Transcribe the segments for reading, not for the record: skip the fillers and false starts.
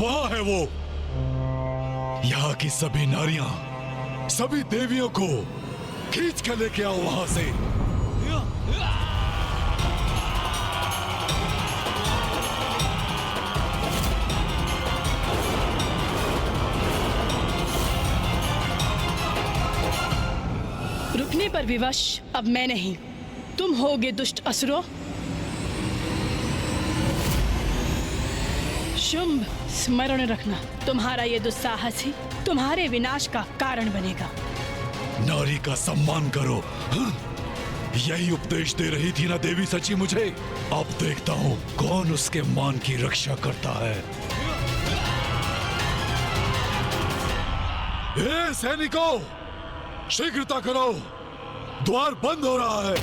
वहां है वो। यहाँ की सभी नारियां, सभी देवियों को खींच कर लेके आओ वहां से। रुकने पर विवश अब मैं नहीं, तुम होगे दुष्ट असुरों। शुंभ, स्मरण रखना, तुम्हारा ये दुस्साहस ही तुम्हारे विनाश का कारण बनेगा। नारी का सम्मान करो, हाँ? यही उपदेश दे रही थी ना देवी सची मुझे। अब देखता हूँ कौन उसके मान की रक्षा करता है। ए सैनिकों, शीघ्रता करो, द्वार बंद हो रहा है।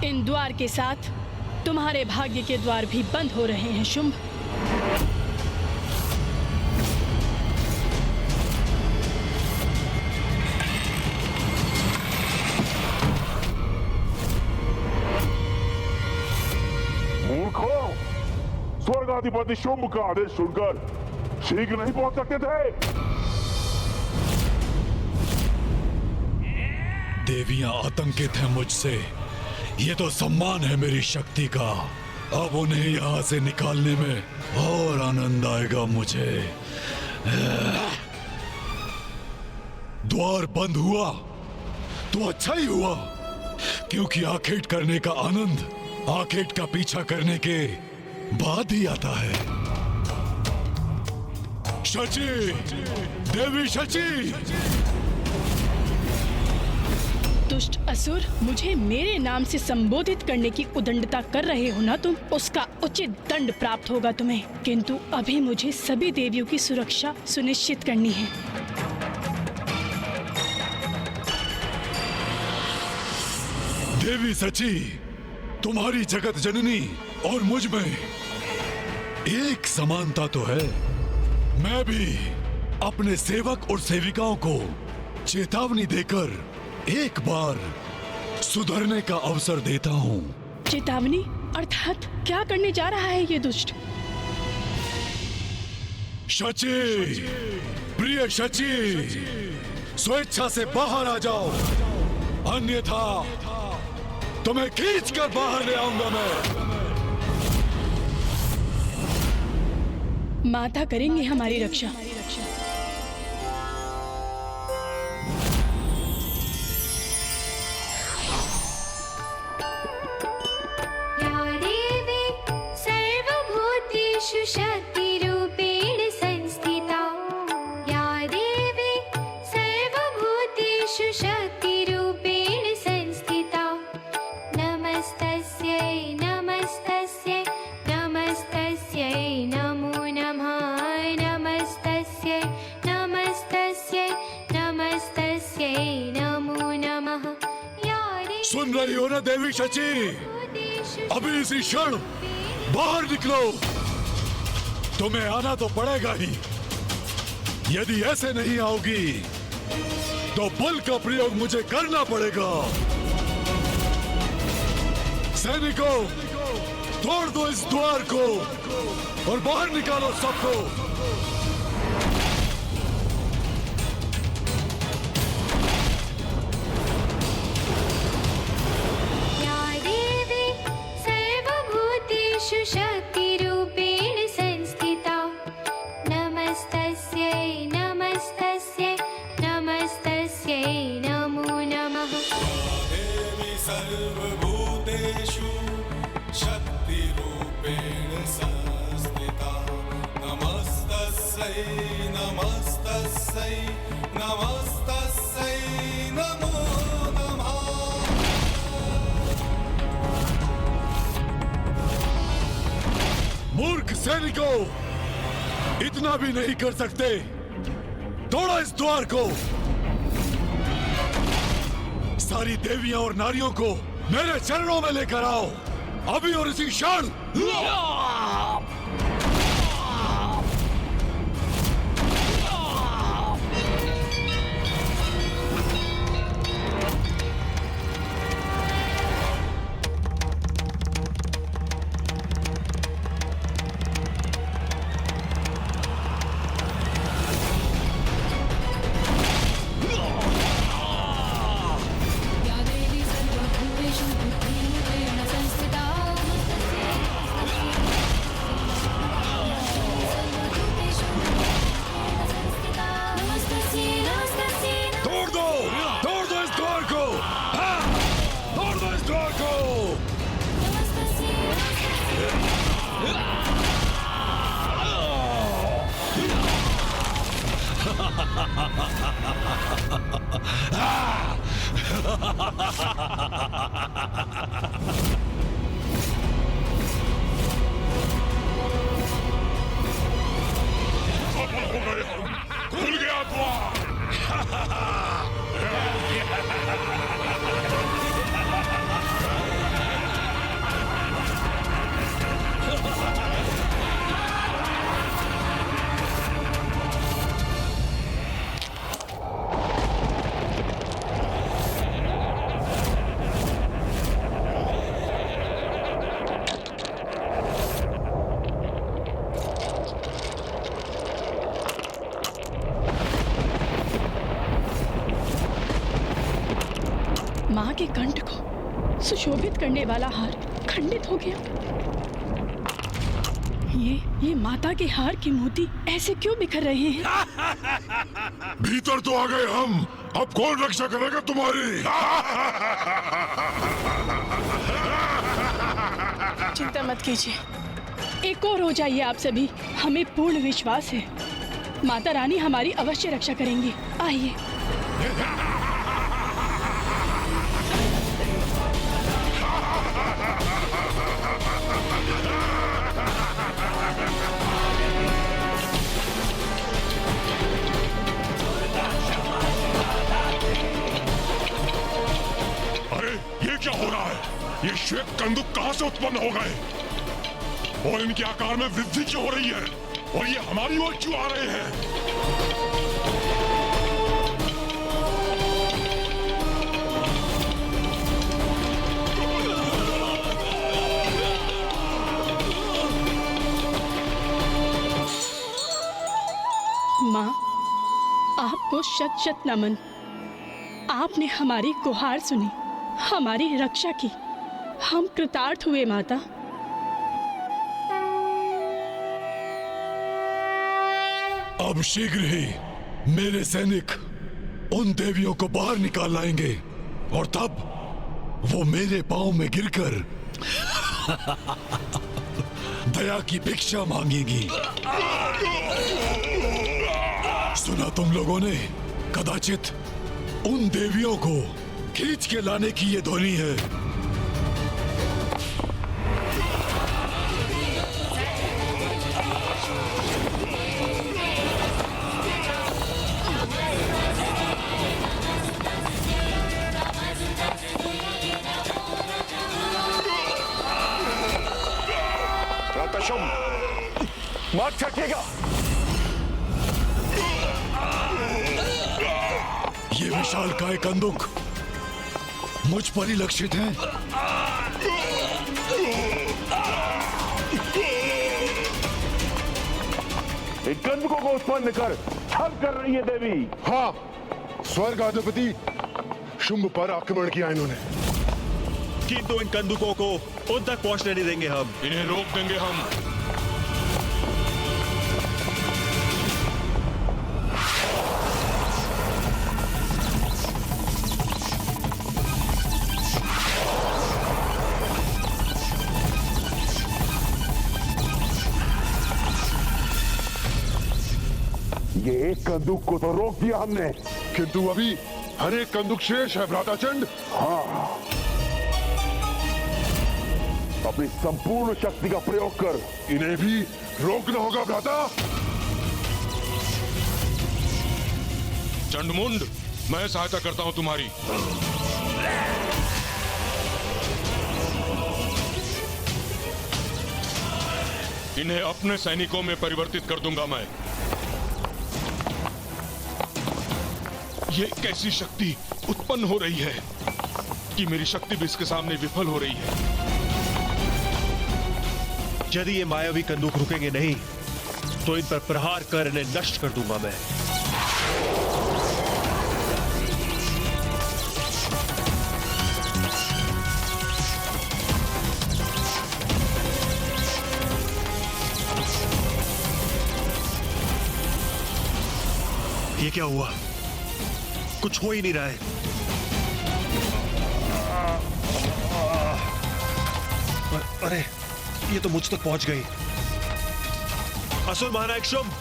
इन द्वार के साथ तुम्हारे भाग्य के द्वार भी बंद हो रहे हैं शुंभ। मूर्खों, स्वर्गाधिपति शुंभ का आदेश सुनकर शीघ्र नहीं पहुंच सकते थे। देवियां आतंकित हैं मुझसे। ये तो सम्मान है मेरी शक्ति का। अब उन्हें यहाँ से निकालने में और आनंद आएगा मुझे। द्वार बंद हुआ तो अच्छा ही हुआ, क्योंकि आखेट करने का आनंद आखेट का पीछा करने के बाद ही आता है। शची, देवी शची। दुष्ट असुर, मुझे मेरे नाम से संबोधित करने की उदंडता कर रहे हो ना तुम, उसका उचित दंड प्राप्त होगा तुम्हें। किंतु अभी मुझे सभी देवियों की सुरक्षा सुनिश्चित करनी है। देवी सची, तुम्हारी जगत जननी और मुझ में एक समानता तो है। मैं भी अपने सेवक और सेविकाओं को चेतावनी देकर एक बार सुधरने का अवसर देता हूँ। चेतावनी अर्थात क्या करने जा रहा है ये दुष्ट? शची, प्रिय शची, स्वेच्छा से बाहर आ जाओ, अन्यथा तुम्हें खींच कर बाहर ले आऊंगा मैं। माता करेंगे हमारी रक्षा। शक्तिरूपेण संस्थिता, या देवी सर्वभूतेषु शक्तिरूपेण संस्थिता। नमस्तस्यै नमस्तस्यै नमस्तस्यै नमो नमः। नमस्तस्यै नमस्तस्यै नमस्तस्यै नमो नमः। सुन रही हो ना देवी शची, अभी इसी क्षण बाहर निकलो। तुम्हें आना तो पड़ेगा ही। यदि ऐसे नहीं आओगी तो बल का प्रयोग मुझे करना पड़ेगा। सैनिकों, तोड़ दो इस द्वार को और बाहर निकालो सबको। या देवी सर्वभूतेषु शक्तिरूपेण संस्थिता। नमस्तस्यै नमस्तस्यै नमस्तस्यै नमो नमः। देवी सर्वभूतेषु शक्तिरूपेण संस्थिता। नमस्तस्यै नमस्तस्यै नमस्तस्यै नमो नमः। मूर्ख सैनिकों, इतना भी नहीं कर सकते। तोड़ो इस द्वार को। सारी देवियां और नारियों को मेरे चरणों में लेकर आओ, अभी और इसी क्षण। सफल हो गए हम, खुल गया द्वार। माँ के कंठ को सुशोभित करने वाला हार खंडित हो गया। ये माता के हार के मोती ऐसे क्यों बिखर रहे हैं? भीतर तो आ गए हम, अब कौन रक्षा करेगा तुम्हारी? चिंता मत कीजिए, एक और हो जाइए आप सभी। हमें पूर्ण विश्वास है माता रानी हमारी अवश्य रक्षा करेंगी। आइए। ये क्या हो रहा है? ये श्वेत कंदुक कहां से उत्पन्न हो गए और इनके आकार में वृद्धि क्यों हो रही है और ये हमारी ओर क्यों आ रहे हैं? माँ, आपको शत शत नमन। आपने हमारी गुहार सुनी, हमारी रक्षा की। हम कृतार्थ हुए माता। अब शीघ्र ही मेरे सैनिक उन देवियों को बाहर निकाल लाएंगे और तब वो मेरे पांव में गिरकर दया की भिक्षा मांगेंगी। सुना तुम लोगों ने? कदाचित उन देवियों को खींच के लाने की ये ध्वनि है। मार छकेगा। ये विशालकाय कंदुक मुझ पर ही लक्षित है। एक कंदुकों को उत्पन्न कर छल कर रही है देवी। हाँ, स्वर्ग अधिपति शुंभ पर आक्रमण किया इन्होंने, किंतु इन कंदुकों को उन तक पहुंचने नहीं देंगे हम। इन्हें रोक देंगे हम। ये एक कंदुक को तो रोक दिया हमने, किंतु अभी हर एक कंदुक शेष है भ्राताचंड। हाँ, अपनी संपूर्ण शक्ति का प्रयोग कर इन्हें भी रोकना होगा भ्राता। चंडमुंड, मैं सहायता करता हूं तुम्हारी। इन्हें अपने सैनिकों में परिवर्तित कर दूंगा मैं। ये कैसी शक्ति उत्पन्न हो रही है कि मेरी शक्ति भी इसके सामने विफल हो रही है। यदि ये मायावी कंदूक रुकेंगे नहीं तो इन पर प्रहार कर इन्हें नष्ट कर दूंगा मैं। ये क्या हुआ? कुछ हो ही नहीं रहा है। अरे ये तो मुझ तक पहुंच गई। असुर महानायक शुंभ,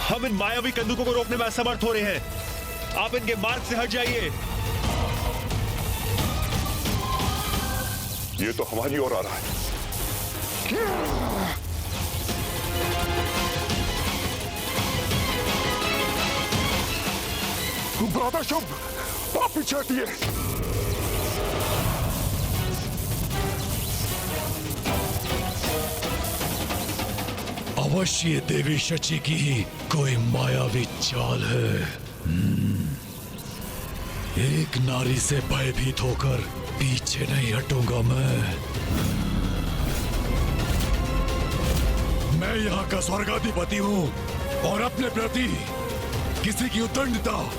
हम इन मायावी कंदूकों को रोकने में असमर्थ हो रहे हैं। आप इनके मार्ग से हट जाइए। ये तो हमारी ओर आ रहा है। ब्रदर शुभ, आप पीछे हटिए। अवश्य ये देवी शची की ही कोई मायावी चाल है। एक नारी से भयभीत होकर पीछे नहीं हटूंगा मैं यहाँ का स्वर्गाधिपति हूँ और अपने प्रति किसी की उद्दंडता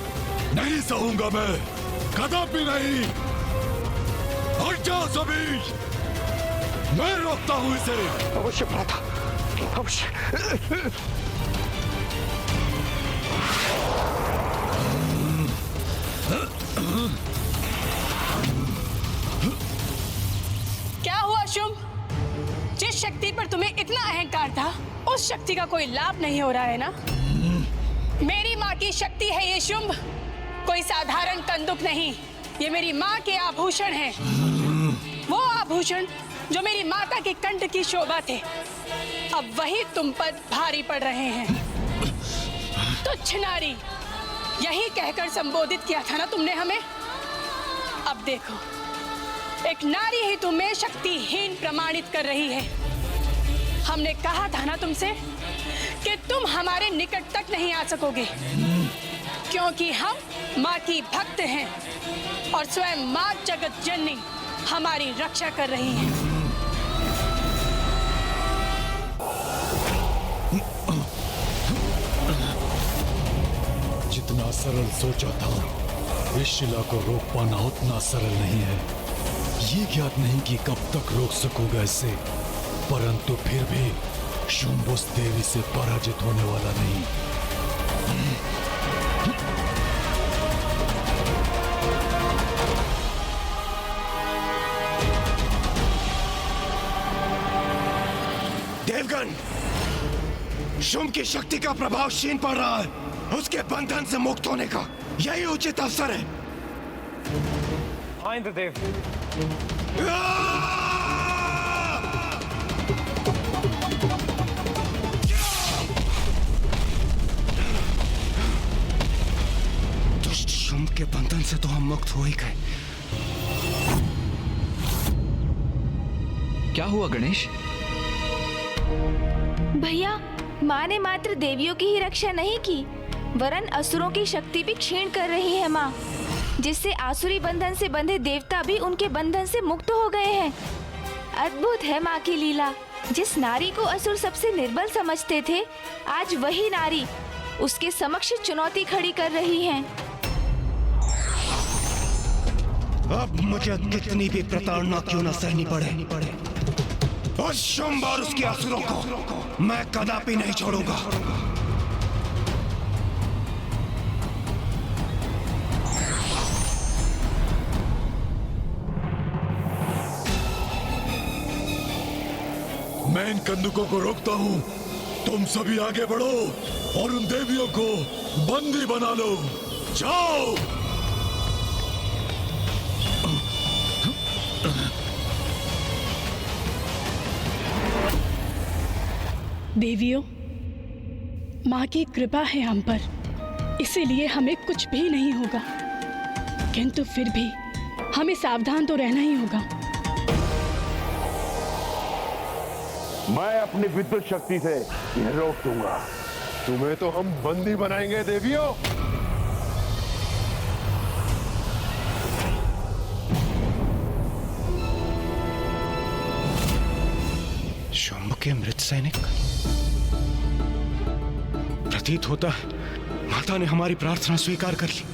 नहीं सहूंगा मैं, कदापि नहीं। हट जाओ सभी, मैं रोकता हूँ इसे। अवश्य भ्राता, अवश्य। क्या हुआ शुभ? जिस शक्ति पर तुम्हें इतना अहंकार था, उस शक्ति का कोई लाभ नहीं हो रहा है ना? मेरी माँ की शक्ति है ये शुभ, कोई साधारण कंदुक नहीं। ये मेरी माँ के आभूषण हैं। वो आभूषण जो मेरी माता के कंठ की शोभा थे, अब वही तुम पर भारी पड़ रहे हैं। तुच्छ नारी, यही कहकर संबोधित किया था ना तुमने हमें? अब देखो, एक नारी ही तुम्हें शक्तिहीन प्रमाणित कर रही है। हमने कहा था ना तुमसे कि तुम हमारे निकट तक नहीं आ सकोगे, क्योंकि हम माँ की भक्त हैं और स्वयं माँ जगत जननी हमारी रक्षा कर रही हैं। जितना सरल सोचा था, इस शिला को रोक पाना उतना सरल नहीं है। ये ज्ञात नहीं कि कब तक रोक सकूंगा इसे, परंतु फिर भी शुंभ उस देवी से पराजित होने वाला नहीं। देवगण, शुंभ की शक्ति का प्रभाव क्षीण पड़ रहा है। उसके बंधन से मुक्त होने का यही उचित अवसर है। इंद्रदेव, दुष्ट शुंभ के बंधन से तो हम मुक्त हो ही गए। क्या हुआ गणेश? भैया, माँ ने मात्र देवियों की ही रक्षा नहीं की, वरन असुरों की शक्ति भी क्षीण कर रही है माँ, जिससे आसुरी बंधन से बंधे देवता भी उनके बंधन से मुक्त हो गए हैं। अद्भुत है माँ की लीला। जिस नारी को असुर सबसे निर्बल समझते थे, आज वही नारी उसके समक्ष चुनौती खड़ी कर रही है। अब मुझे कितनी भी प्रताड़ना क्यों न सहनी पड़े, उस शुंभ और उसके असुरों को मैं कदापि नहीं छोड़ूंगा। मैं इन कंदुकों को रोकता हूँ, तुम सभी आगे बढ़ो और उन देवियों को बंदी बना लो। जाओ। देवियों, माँ की कृपा है हम पर, इसीलिए हमें कुछ भी नहीं होगा। किंतु फिर भी हमें सावधान तो रहना ही होगा। मैं अपनी विद्युत शक्ति से यह रोक दूंगा। तुम्हें तो हम बंदी बनाएंगे देवियों। शुंभ के मृत सैनिक, प्रतीत होता है माता ने हमारी प्रार्थना स्वीकार कर ली।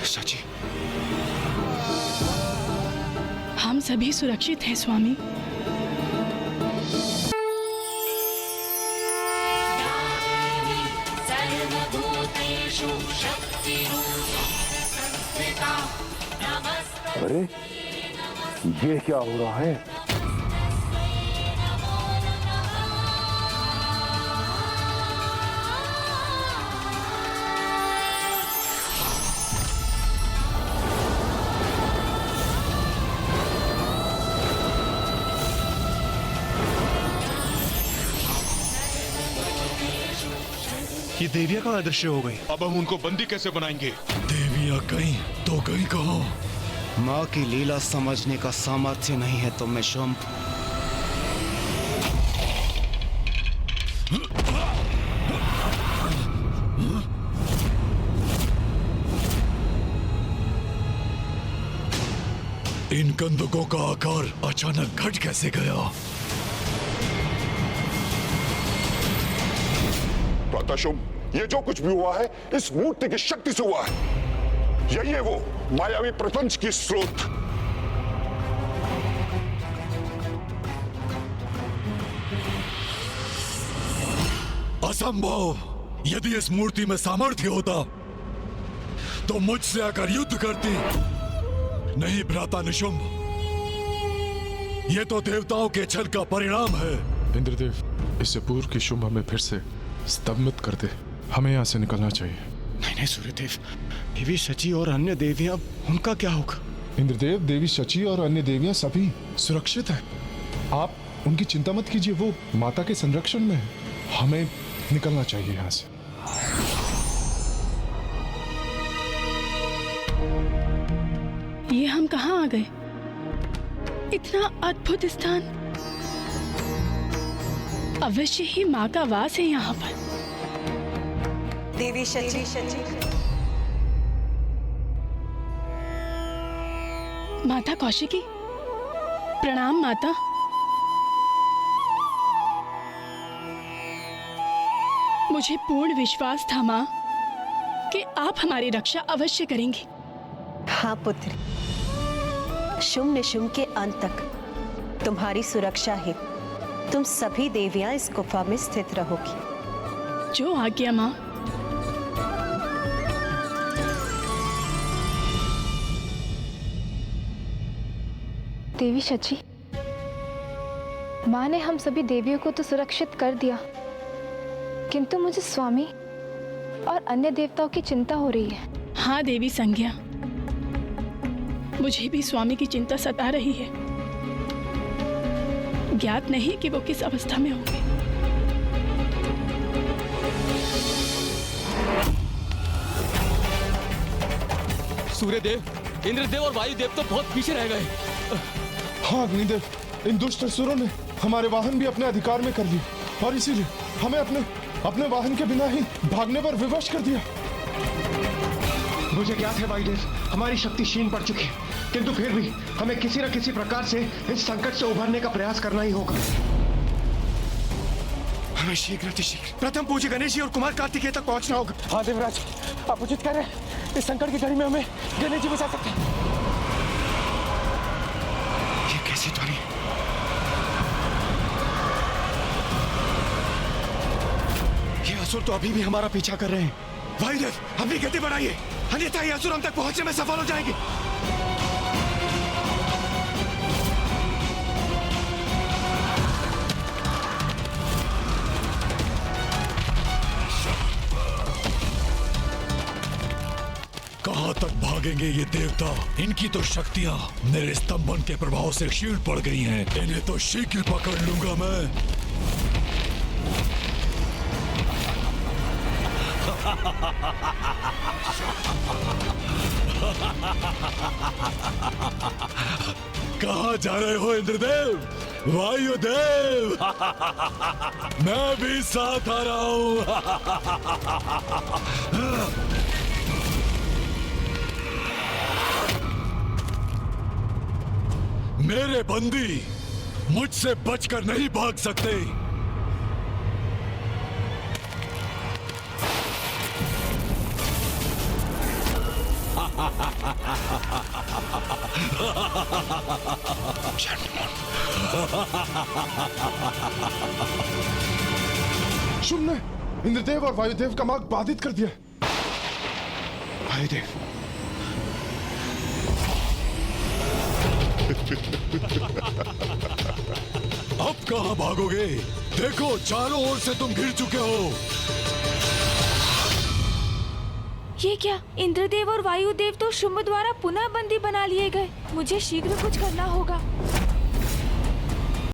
सची, हम सभी सुरक्षित हैं स्वामी। अरे, ये क्या हो रहा है? ये देवियां कहाँ अदृश्य हो गई? अब हम उनको बंदी कैसे बनाएंगे? देवियां गई तो गई कहाँ? माँ की लीला समझने का सामर्थ्य नहीं है तुम में शुंभ। इन कंदुकों का आकार अचानक घट कैसे गया? प्रातःशुभ, ये जो कुछ भी हुआ है इस मूर्ति की शक्ति से हुआ है। यही है वो मायावी प्रपंच की स्रोत। असंभव! यदि इस मूर्ति में सामर्थ्य होता तो मुझसे आकर युद्ध करती। नहीं भ्राता निशुंभ, ये तो देवताओं के छल का परिणाम है। इंद्रदेव, इससे पूर्व की शुंभ हमें फिर से स्तंभित कर दे। हमें यहाँ से निकलना चाहिए। नहीं नहीं सूर्यदेव, देवी शची और अन्य देवियां, उनका क्या होगा? इंद्रदेव, देवी शची और अन्य देवियां सभी सुरक्षित हैं। आप उनकी चिंता मत कीजिए, वो माता के संरक्षण में है। हमें निकलना चाहिए यहाँ से। ये हम कहाँ आ गए? इतना अद्भुत स्थान। अवश्य ही माँ का वास है यहाँ पर। देवी शची, माता कौशिकी, प्रणाम माता। मुझे पूर्ण विश्वास था माँ कि आप हमारी रक्षा अवश्य करेंगी। हाँ पुत्री, शुंभ निशुंभ के अंत तक तुम्हारी सुरक्षा है। तुम सभी देवियां इस गुफा में स्थित रहोगी। जो आज्ञा माँ। देवी शची, माँ ने हम सभी देवियों को तो सुरक्षित कर दिया, किंतु मुझे स्वामी और अन्य देवताओं की चिंता हो रही है। हाँ देवी संज्ञा, मुझे भी स्वामी की चिंता सता रही है। ज्ञात नहीं कि वो किस अवस्था में होंगे। सूर्यदेव, इंद्रदेव और वायुदेव तो बहुत पीछे रह गए। हाँ अग्निदेव, इन दुष्ट असुरों ने हमारे वाहन भी अपने अधिकार में कर लिए और इसीलिए हमें अपने वाहन के बिना ही भागने पर विवश कर दिया। मुझे ज्ञात है वायुदेव, हमारी शक्ति क्षीण पड़ चुकी है, किंतु फिर भी हमें किसी न किसी प्रकार से इस संकट से उभरने का प्रयास करना ही होगा। हमें शीघ्र अतिशीघ्र प्रथम पूज्य गणेश जी और कुमार कार्तिकेय तक पहुंचना होगा। हाँ देवराज, आप उचित कह रहे हैं। इस संकट की घड़ी में हमें गणेश जी बचा सकते हैं। ये कैसी ध्वनि? ये असुर तो अभी भी हमारा पीछा कर रहे हैं। वायुदेव, अपनी गति बढ़ाइए, अन्यथा ये असुर हम तक पहुंचने में सफल हो जाएंगे। कहां तक भागेंगे ये देवता? इनकी तो शक्तियां मेरे स्तंभन के प्रभाव से क्षीण पड़ गई हैं। इन्हें तो शीघ्र पकड़ लूंगा मैं। कहां जा रहे हो इंद्रदेव, वायुदेव? मैं भी साथ आ रहा हूं। मेरे बंदी मुझसे बचकर नहीं भाग सकते। शुंभ ने इंद्रदेव और वायुदेव का मार्ग बाधित कर दिया। वायुदेव, अब कहां भागोगे? देखो, चारों ओर से तुम घिर चुके हो। ये क्या? इंद्रदेव और वायुदेव तो शुंभ द्वारा पुनः बंदी बना लिए गए। मुझे शीघ्र कुछ करना होगा।